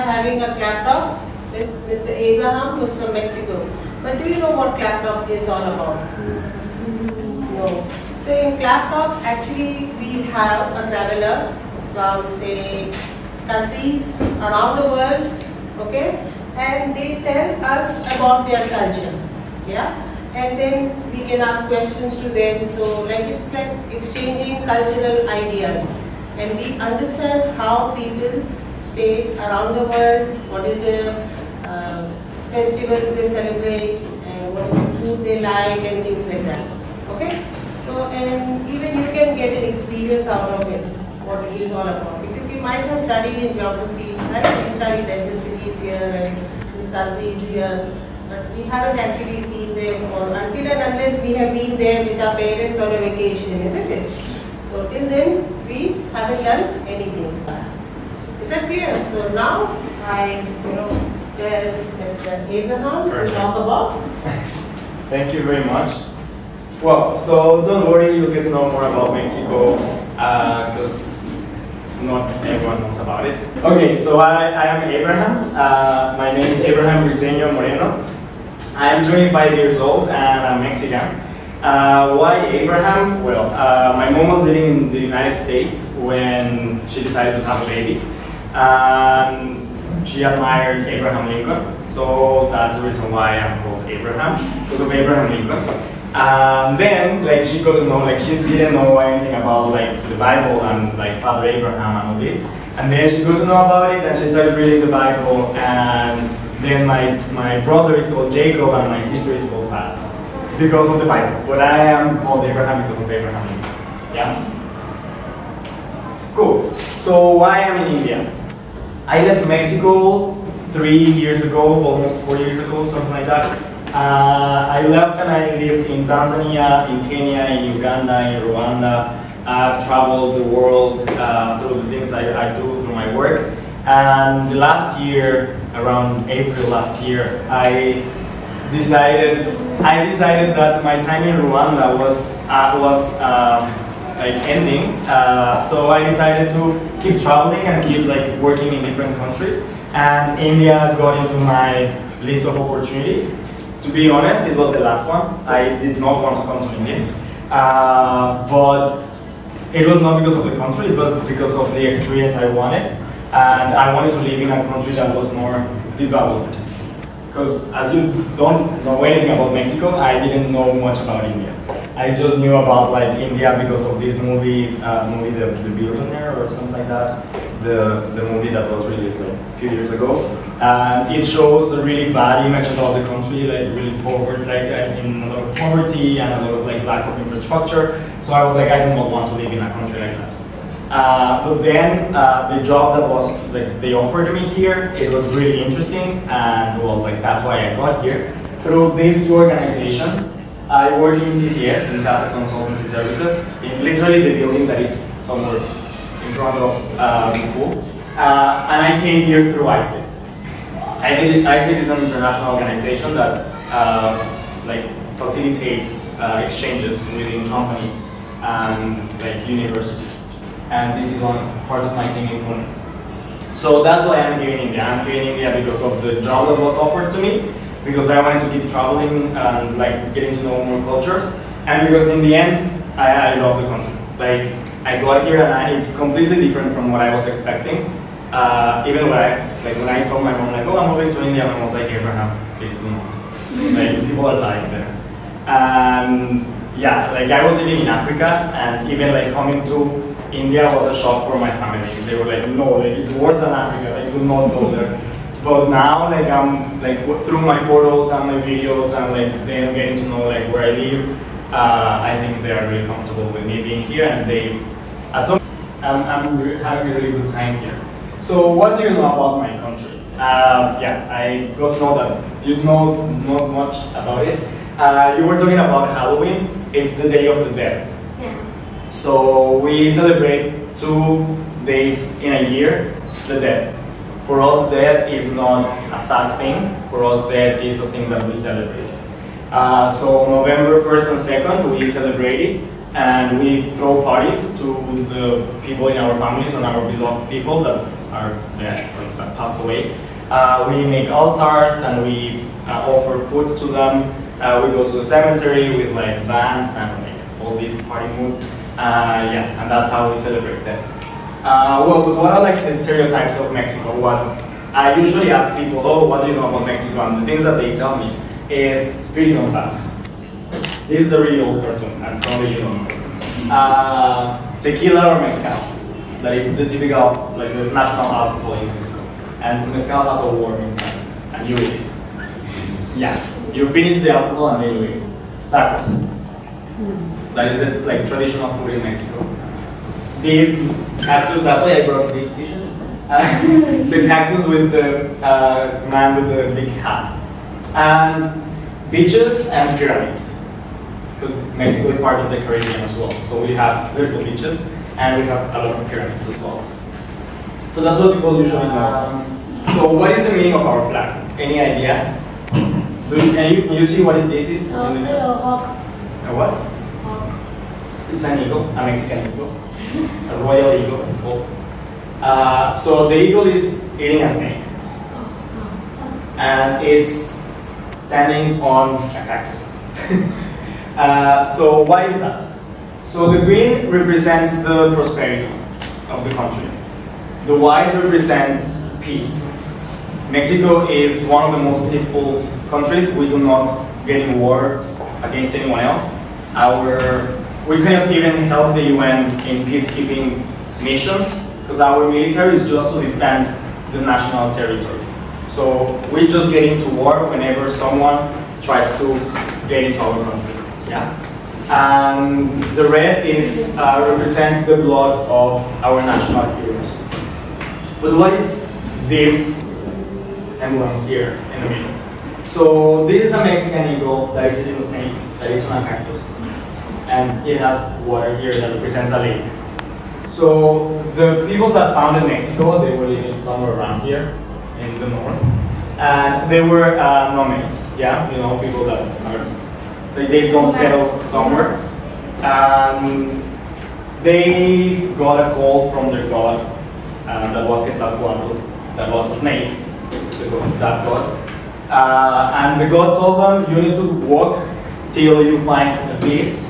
are having a clap talk with Mr. Abraham, who's from Mexico. But do you know what clap talk is all about? No. So in clap talk, actually we have a traveler from, say, countries around the world, okay, and they tell us about their culture, yeah, and then we can ask questions to them. So like it's like exchanging cultural ideas, and we understand how people stay around the world, what is the festivals they celebrate, and what is the food they like, and things like that. Okay, so and even you can get an experience out of it, what it is all about, because you might have studied in geography, right? We studied that this city is here and this country is here, but we haven't actually seen them, or until and unless we have been there with our parents on a vacation, isn't it? So till then we haven't done anything. Is that clear? So now I tell Mr. Abraham to talk about. Thank you very much. Well, so don't worry, you'll get to know more about Mexico because not everyone knows about it. Okay, so I am Abraham. My name is Abraham Briseno Moreno. I am 25 years old and I'm Mexican. Why Abraham? Well, my mom was living in the United States when she decided to have a baby. She admired Abraham Lincoln, so that's the reason why I'm called Abraham, because of Abraham Lincoln. Then, like, she got to know, like, she didn't know anything about, like, the Bible and, like, Father Abraham and all this. And then she got to know about it, and she started reading the Bible. And then my brother is called Jacob, and my sister is called Sarah, because of the Bible. But I am called Abraham because of Abraham Lincoln. Yeah. Cool. So why am I in India? I left Mexico 3 years ago, almost 4 years ago, something like that. I left and I lived in Tanzania, in Kenya, in Uganda, in Rwanda. I've traveled the world through the things I do through my work. And last year, around April last year, I decided that my time in Rwanda was like ending. So I decided to keep traveling and keep like working in different countries. And India got into my list of opportunities. To be honest, it was the last one. I did not want to come to India, but it was not because of the country, but because of the experience I wanted. And I wanted to live in a country that was more developed. Because as you don't know anything about Mexico, I didn't know much about India. I just knew about like India because of this movie, The Billionaire or something like that. The movie that was released like a few years ago. And it shows a really bad image about the country, like really poor, like in a lot of poverty and a lot of like lack of infrastructure. So I was like, I do not want to live in a country like that. But then the job that was like they offered me here, it was really interesting, and well, like that's why I got here. Through these two organizations, I work in TCS, in Tata Consultancy Services, in literally the building that is somewhere in front of the school, and I came here through ISEC. ISEC is an international organization that like facilitates exchanges within companies and like universities. And this is part of my team in Pune. So that's why I'm here in India. I'm here in India because of the job that was offered to me, because I wanted to keep traveling and like getting to know more cultures, and because in the end, I love the country. Like I got here and it's completely different from what I was expecting. Even when I told my mom like, oh, I'm moving to India, my mom was like, Abraham, please do not. Like people are dying there. And yeah, like I was living in Africa, and even like coming to India was a shock for my family. They were like, no, like it's worse than Africa, like do not go there. But now, like I'm like through my photos and my videos and like them getting to know like where I live, I think they are really comfortable with me being here, and I'm having a really good time here. So what do you know about my country? Yeah, I got to know that you know not much about it. You were talking about Halloween. It's the Day of the Dead. So we celebrate 2 days in a year, the death. For us, death is not a sad thing. For us, death is a thing that we celebrate. So November 1st and 2nd, we celebrate it. and we throw parties to the people in our families and our beloved people that are dead or that passed away. We make altars and we offer food to them. We go to the cemetery with like bands and like all these party mood. Yeah, and that's how we celebrate that. Well, but what are like the stereotypes of Mexico? What I usually ask people, oh, what do you know about Mexico? And the things that they tell me is Spirit Gonzalez. This is a really old cartoon, and probably you don't know. Tequila or mezcal. That it's the typical, like the national alcohol in Mexico. And mezcal has a worm inside, and you eat it. Yeah, you finish the alcohol and then you eat it. Tacos. That is it, like traditional food in Mexico. These cactus, that's why I brought this t-shirt. The cactus with the man with the big hat. And beaches and pyramids. Because Mexico is part of the Caribbean as well. So we have beautiful beaches and we have a lot of pyramids as well. So that's what people usually know. So what is the meaning of our flag? Any idea? Can you see what this is? A hawk. A what? Hawk. It's an eagle, a Mexican eagle. A royal eagle, it's called. So the eagle is eating a snake. And it's standing on a cactus. So why is that? So the green represents the prosperity of the country. The white represents peace. Mexico is one of the most peaceful countries. We do not get in war against anyone else. We cannot even help the UN in peacekeeping missions because our military is just to defend the national territory. So we just get into war whenever someone tries to get into our country. Yeah. And the red is represents the blood of our national heroes. But what is this emblem here in the middle? So this is a Mexican eagle that is eating a snake, that is on a cactus. And it has water here that represents a lake. So the people that founded Mexico, they were living somewhere around here in the north. And they were nomads, yeah? You know, people that are, they don't settle somewhere. They got a call from their god, that was Quetzalcoatl, that was a snake, that god. And the god told them, you need to walk till you find this,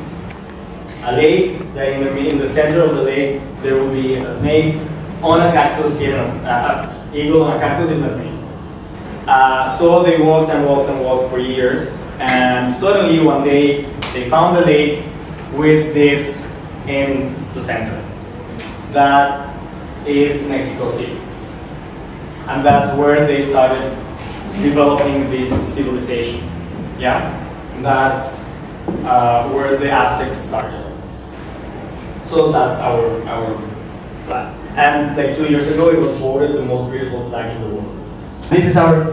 a lake, that in the center of the lake there will be a snake on a cactus, an eagle on a cactus in a snake. So they walked and walked and walked for years, and suddenly one day they found a lake with this in the center. That is Mexico City. And that's where they started developing this civilization. Yeah? And that's where the Aztecs started. So that's our flag. And like 2 years ago, it was voted the most beautiful flag in the world. This is our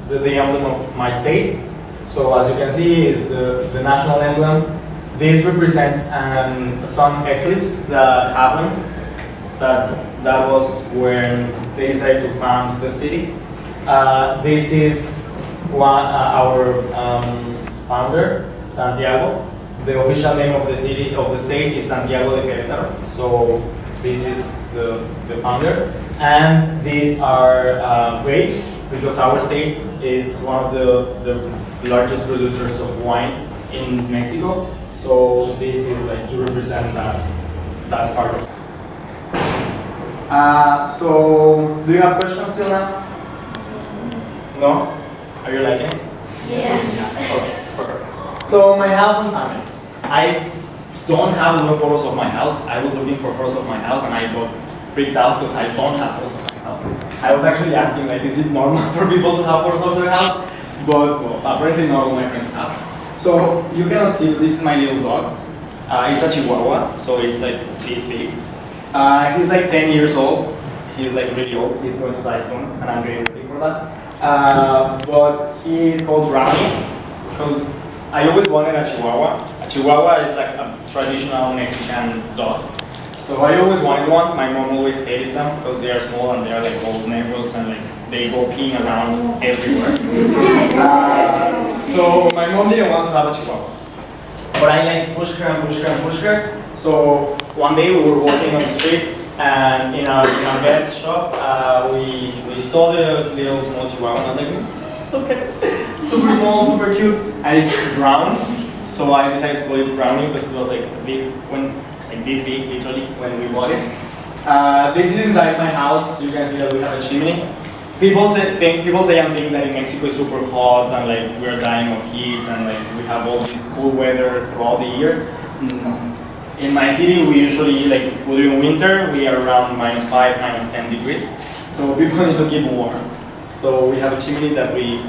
the emblem of my state. So as you can see, is the national emblem. This represents some eclipse that happened. That was when they decided to found the city. This is our founder, Santiago. The official name of the city, of the state, is Santiago de Querétaro. So this is the founder. And these are grapes, because our state is one of the largest producers of wine in Mexico. So this is like to represent that part of it. So do you have questions till now? No? Are you liking it? Yes. Yeah. Okay, perfect. So my house in Thane. I don't have a lot of photos of my house. I was looking for photos of my house and I got freaked out because I don't have photos of my house. I was actually asking, like, is it normal for people to have photos of their house? But well, apparently not all my friends have. So you cannot see, this is my little dog. It's a Chihuahua, so it's like this big. He's like 10 years old. He's like really old. He's going to die soon, and I'm very happy for that. But he is called Brownie because I always wanted a Chihuahua. A Chihuahua is like a traditional Mexican dog. So I always wanted one. My mom always hated them because they are small and they are like all nervous and like they go peeing around everywhere. So my mom didn't want to have a Chihuahua. but I like push her and push her and push her. So one day we were walking on the street, and in a vet shop, we saw the little small chihuahua, and I'm like, look at it, super small, super cute, and it's brown. So I decided to call it Brownie because it was like this big, literally, when we bought it. This is inside my house. You can see that we have a chimney. People say I'm thinking that in Mexico is super hot and like we're dying of heat and like we have all this cool weather throughout the year. In my city, we usually during winter we are around -5, -10 degrees. So people need to keep warm. So we have a chimney that we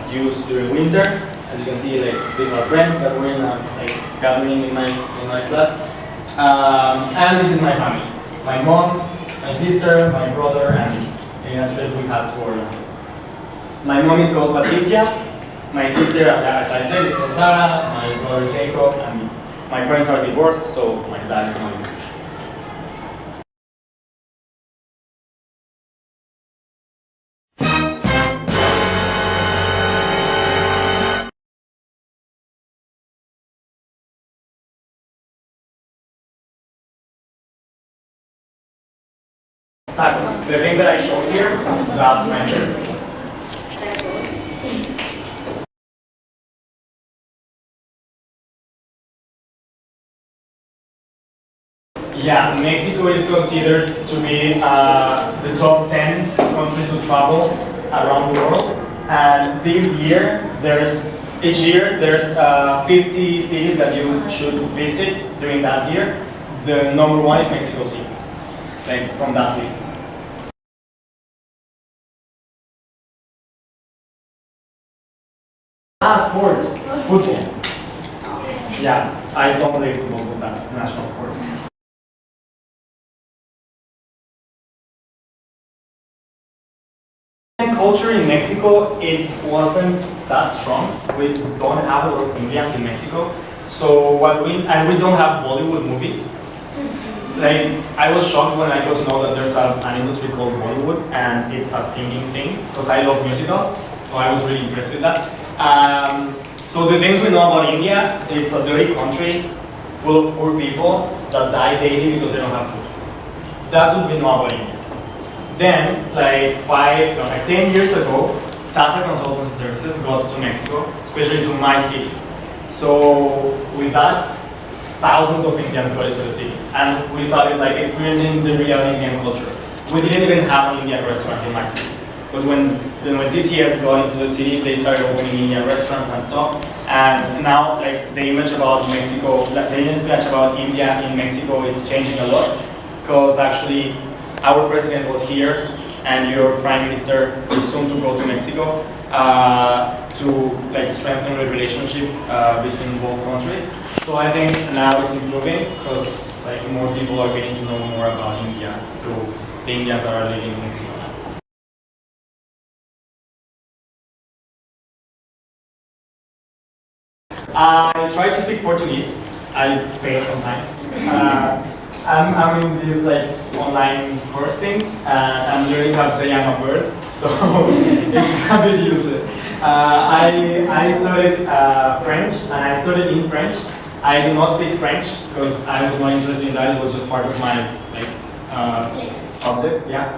use during winter. As you can see, these are friends that were in gathering in my flat. And this is my family: my mom, my sister, my brother, and in a trip we had to Orlando. My mom is called Patricia. My sister, as I said, is called Sarah. My brother Jacob, and my parents are divorced, so my dad is not English. Tacos. The thing that I showed here, that's my favorite. Yeah, Mexico is considered to be the top 10 countries to travel around the world. And this year, each year there's 50 cities that you should visit during that year. The number 1 is Mexico City, from that list. Sport, football. Yeah, I don't play football, but that's national sport. Culture in Mexico, it wasn't that strong. We don't have a lot of Indians in Mexico, so we don't have Bollywood movies. I was shocked when I got to know that there's an industry called Bollywood, and it's a singing thing because I love musicals. So I was really impressed with that. So the things we know about India, it's a dirty country full of poor people that die daily because they don't have food. That's what we know about India. Then, 10 years ago, Tata Consultancy Services got to Mexico, especially to my city. So with that, thousands of Indians got into the city, and we started experiencing the real Indian culture. We didn't even have an Indian restaurant in my city, but when TCS got into the city, they started opening Indian restaurants and stuff. And now, the image about Mexico, the image about India in Mexico is changing a lot, because actually, our president was here, and your prime minister is soon to go to Mexico to strengthen the relationship between both countries. So I think now it's improving because more people are getting to know more about India through the Indians that are living in Mexico. I try to speak Portuguese. I fail sometimes. I'm in this online course thing, and I'm learning how to say I'm a bird, so it's a bit useless. I studied French, and I studied in French. I do not speak French because I was not interested in that. It was just part of my subjects, yeah.